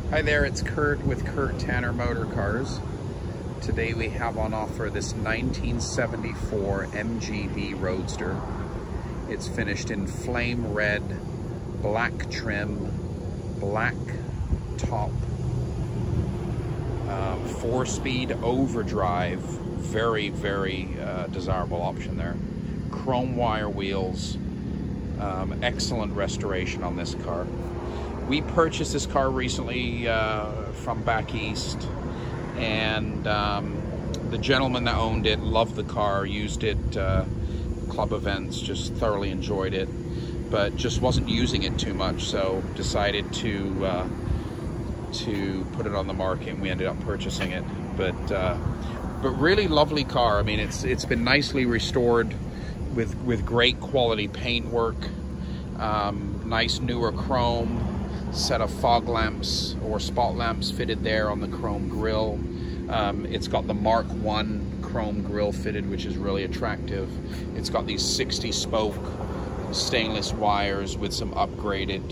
Hi there, it's Kurt with Kurt Tanner Motor Cars. Today we have on offer this 1974 MGB Roadster. It's finished in flame red, black trim, black top, 4-speed overdrive, very desirable option there. Chrome wire wheels, excellent restoration on this car. We purchased this car recently from back east, and the gentleman that owned it loved the car, used it club events, just thoroughly enjoyed it, but just wasn't using it too much, so decided to put it on the market, and we ended up purchasing it. But really lovely car. I mean, it's been nicely restored with great quality paintwork, nice newer chrome. Set of fog lamps or spot lamps fitted there on the chrome grille. It's got the Mark I chrome grille fitted, which is really attractive. It's got these 60 spoke stainless wires with some upgraded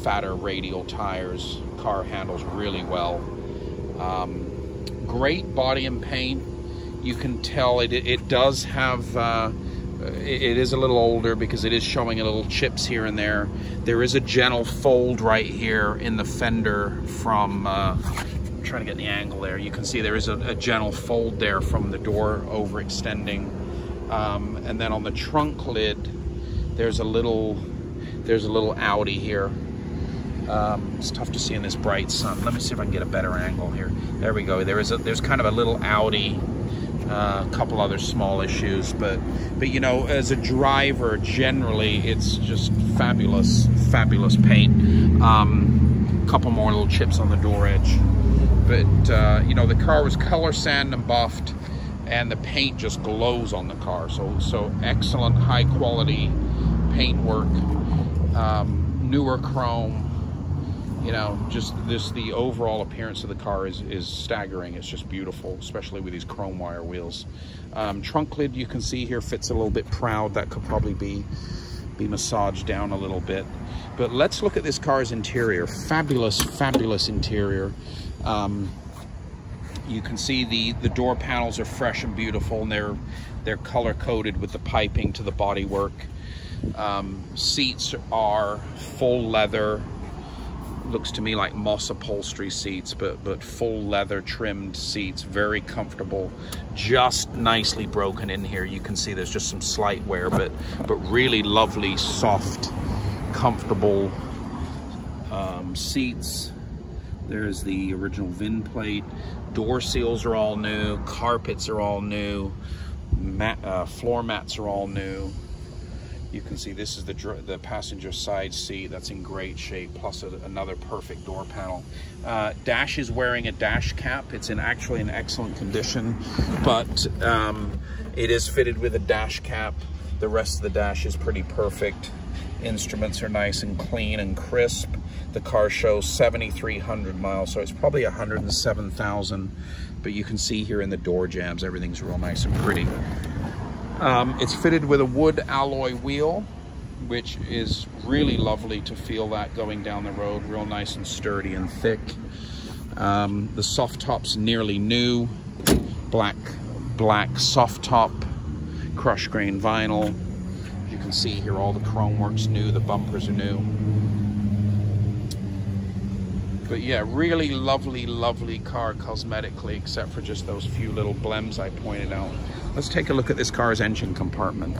fatter radial tires. Car handles really well. Great body and paint. You can tell it does have it is a little older because it is showing a little chips here and there. There is a gentle fold right here in the fender from, I'm trying to get the angle there. You can see there is a gentle fold there from the door overextending. And then on the trunk lid, there's a little Audi here. It's tough to see in this bright sun. Let me see if I can get a better angle here. There we go. There's kind of a little Audi. A couple other small issues, but you know, as a driver, generally it's just fabulous paint. Couple more little chips on the door edge, but you know, the car was color sand and buffed, and the paint just glows on the car. So excellent, high quality paint work, newer chrome. You know, just the overall appearance of the car is staggering. It's just beautiful, especially with these chrome wire wheels. Trunk lid, you can see here, fits a little bit proud. That could probably be massaged down a little bit. But let's look at this car's interior. Fabulous interior. You can see the door panels are fresh and beautiful, and they're color coded with the piping to the bodywork. Seats are full leather. Looks to me like moss upholstery seats, but full leather trimmed seats, very comfortable, just nicely broken in here. You can see there's just some slight wear, but really lovely, soft, comfortable seats. There's the original VIN plate. Door seals are all new, carpets are all new, floor mats are all new. You can see this is the passenger side seat. That's in great shape, plus another perfect door panel. Dash is wearing a dash cap. It's actually in excellent condition, but it is fitted with a dash cap. The rest of the dash is pretty perfect. Instruments are nice and clean and crisp. The car shows 7,300 miles, so it's probably 107,000. But you can see here in the door jambs, everything's real nice and pretty. It's fitted with a wood alloy wheel, which is really lovely to feel that going down the road, real nice and sturdy and thick. The soft top's nearly new, black soft top, crushed grain vinyl. You can see here all the chrome work's new, the bumpers are new. But yeah, really lovely car cosmetically, except for just those few little blems I pointed out. Let's take a look at this car's engine compartment.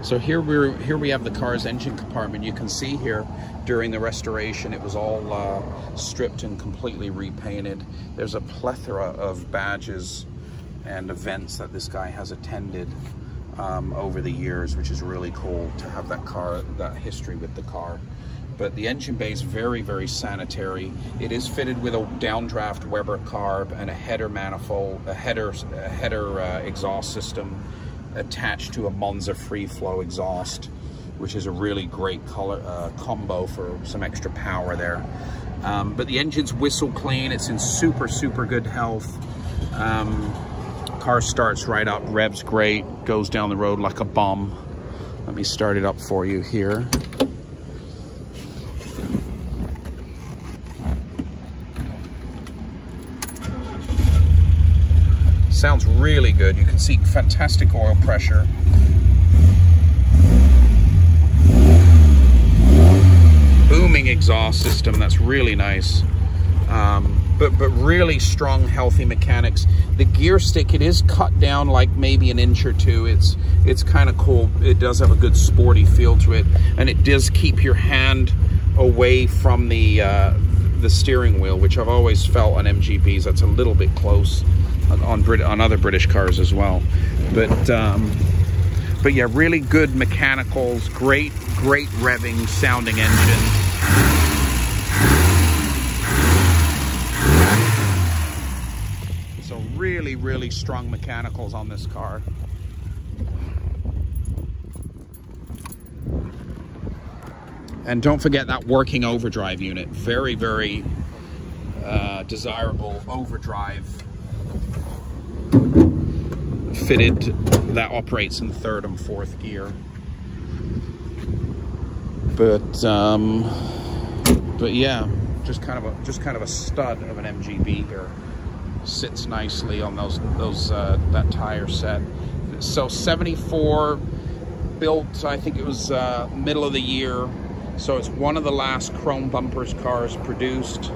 So here we have the car's engine compartment. You can see here during the restoration it was all stripped and completely repainted. There's a plethora of badges and events that this guy has attended over the years, which is really cool to have that history with the car. But the engine bay is very sanitary. It is fitted with a downdraft Weber carb and a header manifold, a header exhaust system attached to a Monza free flow exhaust, which is a really great color combo for some extra power there. But the engine's whistle clean. It's in super good health. Car starts right up, revs great, goes down the road like a bomb. Let me start it up for you here. Sounds really good. You can see fantastic oil pressure. Booming exhaust system, that's really nice. But really strong, healthy mechanics. The gear stick, it is cut down like maybe an inch or two. It's kind of cool. It does have a good sporty feel to it, and it does keep your hand away from the steering wheel, which I've always felt on MGBs that's a little bit close on other British cars as well. But yeah, really good mechanicals, great revving sounding engine. So really strong mechanicals on this car. And don't forget that working overdrive unit. Very desirable overdrive fitted that operates in 3rd and 4th gear. But yeah, just kind of a stud of an MGB here. Sits nicely on that tire set. So 74 built, I think it was middle of the year. So it's one of the last chrome bumpers cars produced.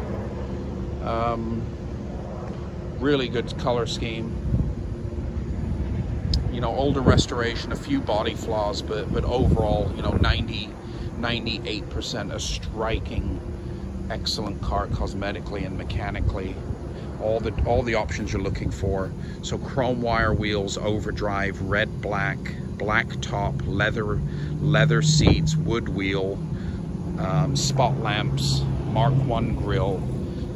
Really good color scheme. You know, older restoration, a few body flaws, but overall, you know, 98% a striking, excellent car cosmetically and mechanically. All the options you're looking for. So chrome wire wheels, overdrive, red, black top, leather seats, wood wheel, spot lamps, Mark I grille.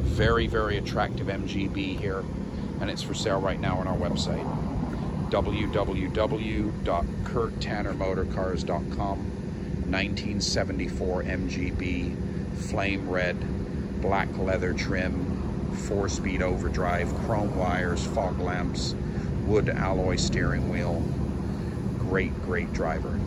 Very attractive MGB here, and it's for sale right now on our website, www.kurttannermotorcars.com. 1974 MGB, flame red, black leather trim, 4-speed overdrive, chrome wires, fog lamps, wood alloy steering wheel. Great driver.